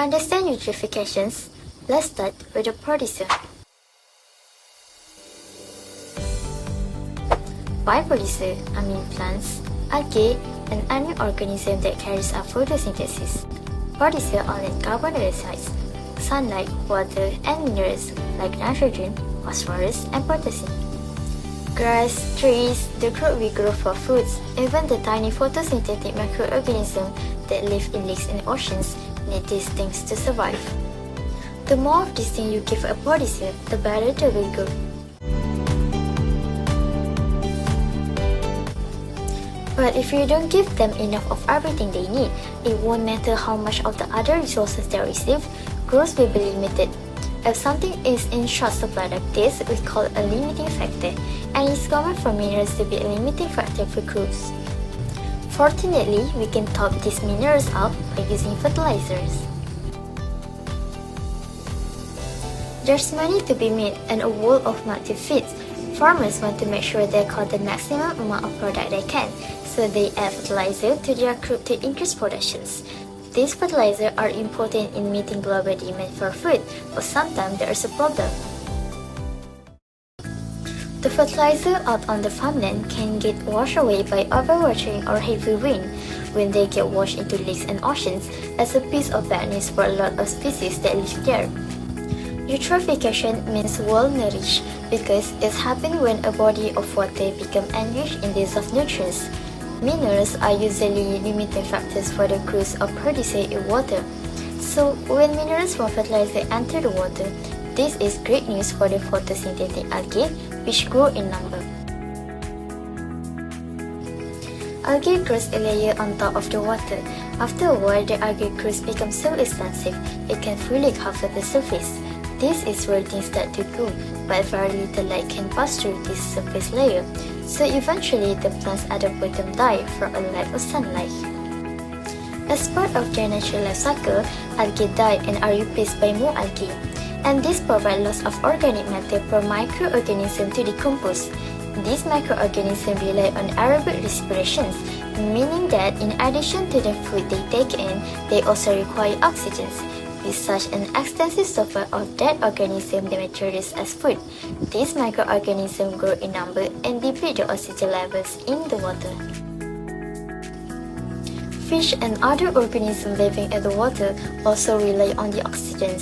understand eutrophications, let's start with the producer. By producer, I mean plants, algae, and any organism that carries out photosynthesis. Producer all need carbon dioxide, sunlight, water, and minerals like nitrogen, phosphorus, and potassium. Grass, trees, the crop we grow for foods, even the tiny photosynthetic microorganisms that live in lakes and oceans need these things to survive. The more of these things you give a producer, the better they will go. But if you don't give them enough of everything they need, it won't matter how much of the other resources they receive, growth will be limited. If something is in short supply like this, we call it a limiting factor, and it's common for minerals to be a limiting factor for growth. Fortunately, we can top these minerals up by using fertilizers. There's money to be made and a world of mud to feed. Farmers want to make sure they cut the maximum amount of product they can, so they add fertilizer to their crop to increase productions. These fertilizers are important in meeting global demand for food, but sometimes there is a problem. The fertilizer out on the farmland can get washed away by overwatering or heavy rain. When they get washed into lakes and oceans, that's a piece of bad news for a lot of species that live there. Eutrophication means well nourished because it happens when a body of water becomes enriched in dissolved nutrients. Minerals are usually limiting factors for the growth of producer in water. So when minerals from fertilizer enter the water, this is great news for the photosynthetic algae, which grow in number. Algae grows a layer on top of the water. After a while, the algae growth becomes so extensive, it can fully cover the surface. This is where things start to grow, but very little light can pass through this surface layer, so eventually the plants at the bottom die from a lack of sunlight. As part of their natural life cycle, algae die and are replaced by more algae, and this provides lots of organic matter for microorganisms to decompose. These microorganisms rely on aerobic respiration, meaning that in addition to the food they take in, they also require oxygen. With such an extensive supply of dead organisms that matures as food, these microorganisms grow in number and deplete the oxygen levels in the water. Fish and other organisms living in the water also rely on the oxygen,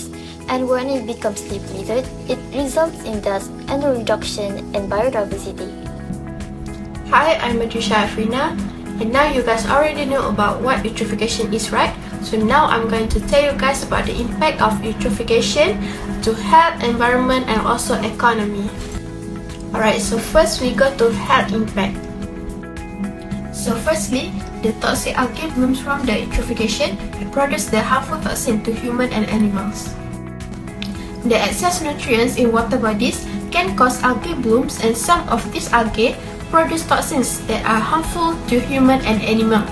and when it becomes depleted, it results in death and a reduction in biodiversity. Hi, I'm Madrisha Afrina, and now you guys already know about what eutrophication is, right? So now I'm going to tell you guys about the impact of eutrophication to health, environment, and also economy. Alright, so first we go to health impact. So firstly, the toxic algae blooms from the eutrophication and produce the harmful toxin to humans and animals. The excess nutrients in water bodies can cause algae blooms, and some of these algae produce toxins that are harmful to human and animal.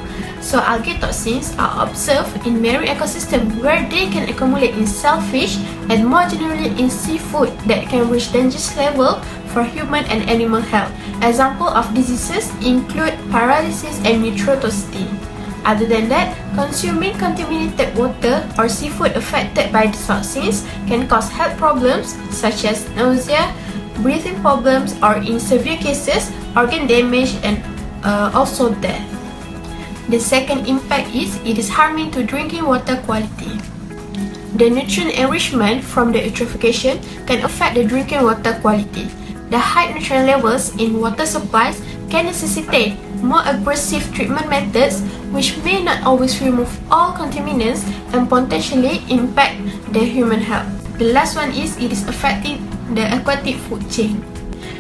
So algae toxins are observed in marine ecosystems where they can accumulate in shellfish and more generally in seafood that can reach dangerous level for human and animal health. Examples of diseases include paralysis and neurotoxicity. Other than that, consuming contaminated water or seafood affected by these toxins can cause health problems such as nausea, breathing problems, or in severe cases, organ damage and also death. The second impact is it is harming to drinking water quality. The nutrient enrichment from the eutrophication can affect the drinking water quality. The high nutrient levels in water supplies can necessitate more aggressive treatment methods which may not always remove all contaminants and potentially impact the human health. The last one is it is affecting the aquatic food chain.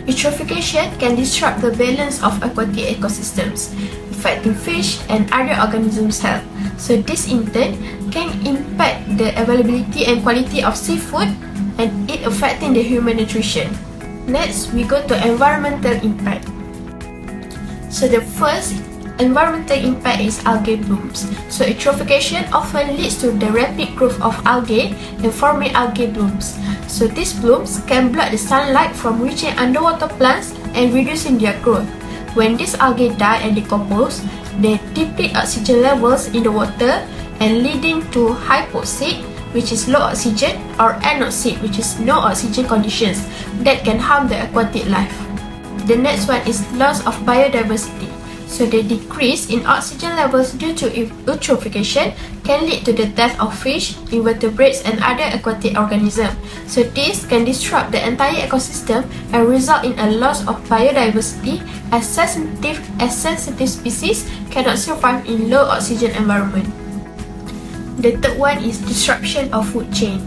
Eutrophication can disrupt the balance of aquatic ecosystems, affecting fish and other organisms' health. So this in turn can impact the availability and quality of seafood and it affecting the human nutrition. Next, we go to environmental impact. So the first environmental impact is algae blooms. So eutrophication often leads to the rapid growth of algae and forming algae blooms. So these blooms can block the sunlight from reaching underwater plants and reducing their growth. When these algae die and decompose, they deplete oxygen levels in the water and leading to hypoxic, which is low oxygen, or anoxic, which is no oxygen conditions that can harm the aquatic life. The next one is loss of biodiversity. So the decrease in oxygen levels due to eutrophication can lead to the death of fish, invertebrates, and other aquatic organisms. So this can disrupt the entire ecosystem and result in a loss of biodiversity as sensitive species cannot survive in low oxygen environment. The third one is disruption of food chain.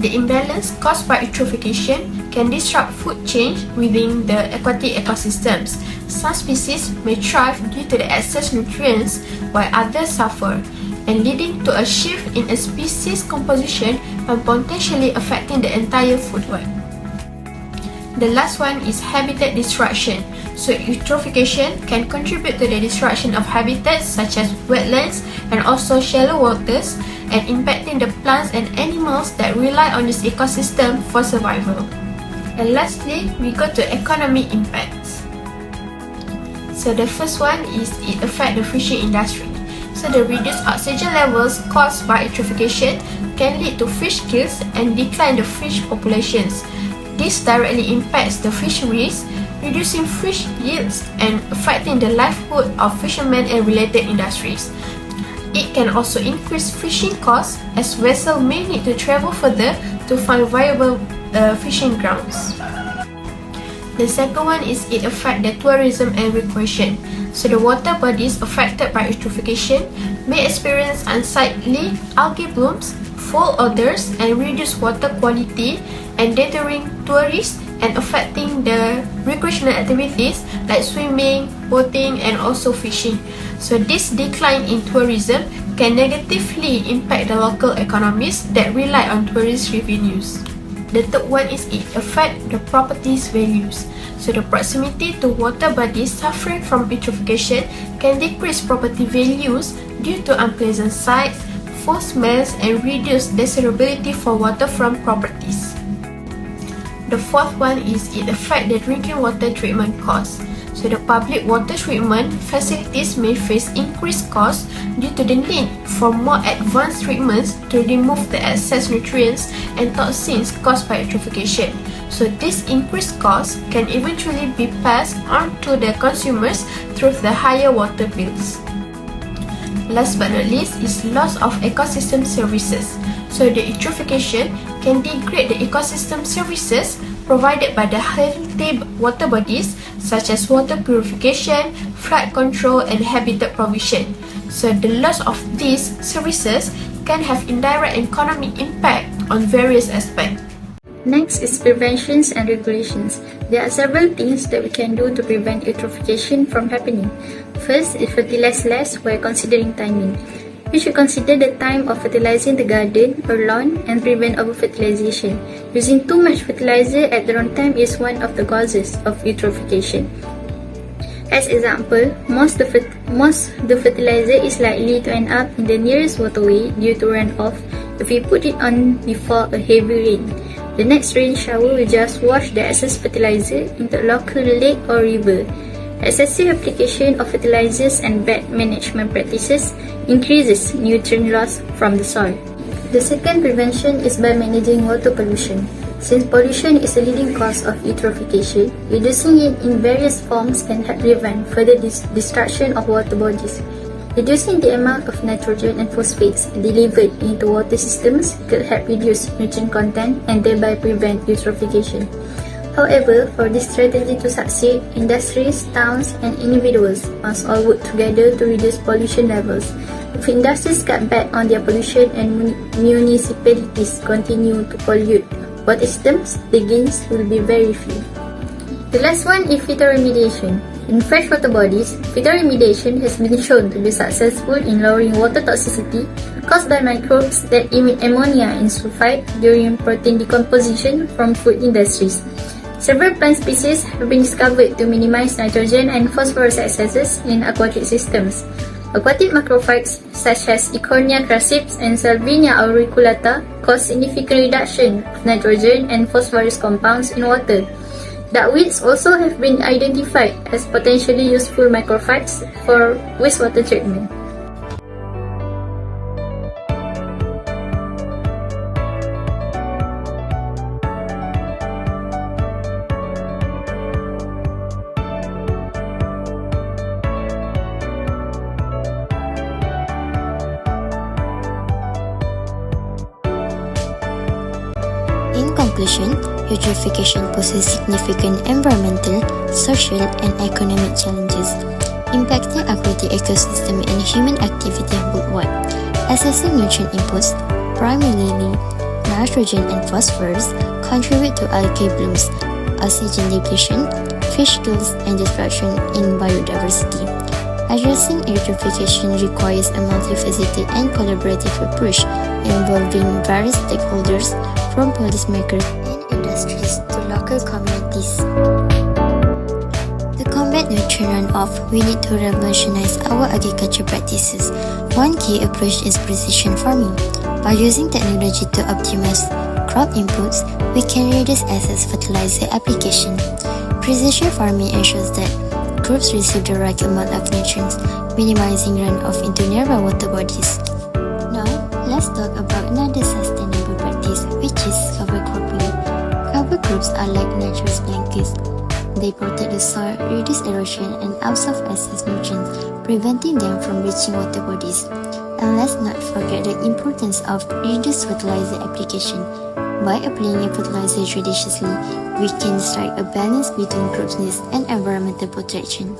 The imbalance caused by eutrophication can disrupt food chain within the aquatic ecosystems. Some species may thrive due to the excess nutrients while others suffer, and leading to a shift in a species composition and potentially affecting the entire food web. The last one is habitat destruction. So eutrophication can contribute to the destruction of habitats such as wetlands and also shallow waters, and impacting the plants and animals that rely on this ecosystem for survival. And lastly, we go to economic impacts. So the first one is it affects the fishing industry. So the reduced oxygen levels caused by eutrophication can lead to fish kills and decline the fish populations. This directly impacts the fisheries, reducing fish yields and affecting the livelihood of fishermen and related industries. It can also increase fishing costs as vessels may need to travel further to find viable fishing grounds. The second one is it affects the tourism and recreation. So the water bodies affected by eutrophication may experience unsightly algae blooms, foul odors, and reduced water quality, endangering tourists and affecting the recreational activities like swimming, boating, and also fishing. So this decline in tourism can negatively impact the local economies that rely on tourist revenues. The third one is it affects the properties values. So the proximity to water bodies suffering from eutrophication can decrease property values due to unpleasant sights, foul smells, and reduced desirability for waterfront properties. The fourth one is it affects the drinking water treatment costs. So the public water treatment facilities may face increased costs due to the need for more advanced treatments to remove the excess nutrients and toxins caused by eutrophication. So this increased cost can eventually be passed on to the consumers through the higher water bills. Last but not least is loss of ecosystem services. So the eutrophication can degrade the ecosystem services provided by the healthy water bodies such as water purification, flood control, and habitat provision. So the loss of these services can have indirect economic impact on various aspects. Next is preventions and regulations. There are several things that we can do to prevent eutrophication from happening. First is fertilize less while considering timing. We should consider the time of fertilizing the garden or lawn and prevent over-fertilization. Using too much fertilizer at the wrong time is one of the causes of eutrophication. As example, most the fertilizer is likely to end up in the nearest waterway due to runoff if we put it on before a heavy rain. The next rain shower will just wash the excess fertilizer into a local lake or river. Excessive application of fertilizers and bad management practices increases nutrient loss from the soil. The second prevention is by managing water pollution. Since pollution is the leading cause of eutrophication, reducing it in various forms can help prevent further destruction of water bodies. Reducing the amount of nitrogen and phosphates delivered into water systems could help reduce nutrient content and thereby prevent eutrophication. However, for this strategy to succeed, industries, towns, and individuals must all work together to reduce pollution levels. If industries cut back on their pollution and municipalities continue to pollute water systems, the gains will be very few. The last one is phytoremediation. In freshwater bodies, phytoremediation has been shown to be successful in lowering water toxicity caused by microbes that emit ammonia and sulfide during protein decomposition from food industries. Several plant species have been discovered to minimize nitrogen and phosphorus excesses in aquatic systems. Aquatic macrophytes such as Ecornia crassips and Salvinia auriculata cause significant reduction of nitrogen and phosphorus compounds in water. Duckweeds also have been identified as potentially useful macrophytes for wastewater treatment. In conclusion, eutrophication poses significant environmental, social, and economic challenges, impacting aquatic ecosystem and human activity worldwide. Excessive nutrient inputs, primarily nitrogen and phosphorus, contribute to algae blooms, oxygen depletion, fish kills, and disruption in biodiversity. Addressing eutrophication requires a multifaceted and collaborative approach involving various stakeholders from policymakers and industries to local communities. To combat nutrient runoff, we need to revolutionize our agriculture practices. One key approach is precision farming. By using technology to optimize crop inputs, we can reduce excess fertilizer application. Precision farming ensures that crops receive the right amount of nutrients, minimizing runoff into nearby water bodies. Now, let's talk about another sustainable practice, which is cover cropping. Cover crops are like nature's blankets. They protect the soil, reduce erosion, and absorb excess nutrients, preventing them from reaching water bodies. And let's not forget the importance of reduced fertilizer application. By applying fertilizer judiciously, we can strike a balance between crop needs and environmental protection.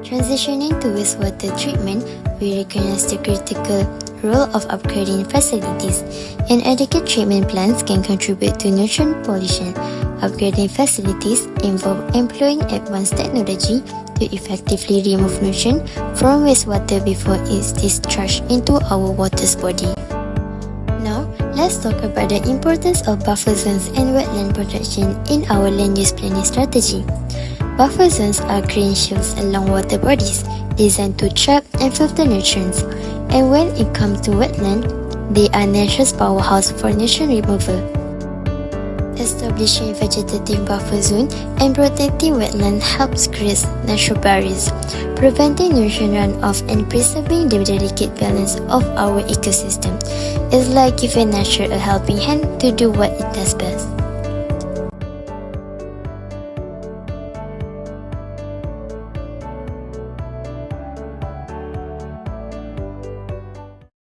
Transitioning to wastewater treatment, we recognize the critical role of upgrading facilities. Inadequate treatment plants can contribute to nutrient pollution. Upgrading facilities involve employing advanced technology to effectively remove nutrient from wastewater before it is discharged into our water's body. Now, let's talk about the importance of buffer zones and wetland protection in our land use planning strategy. Buffer zones are green shields along water bodies designed to trap and filter nutrients. And when it comes to wetland, they are nature's powerhouse for nutrient removal. Establishing vegetative buffer zone and protecting wetland helps create natural barriers, preventing nutrient runoff and preserving the delicate balance of our ecosystem. It's like giving nature a helping hand to do what it does best.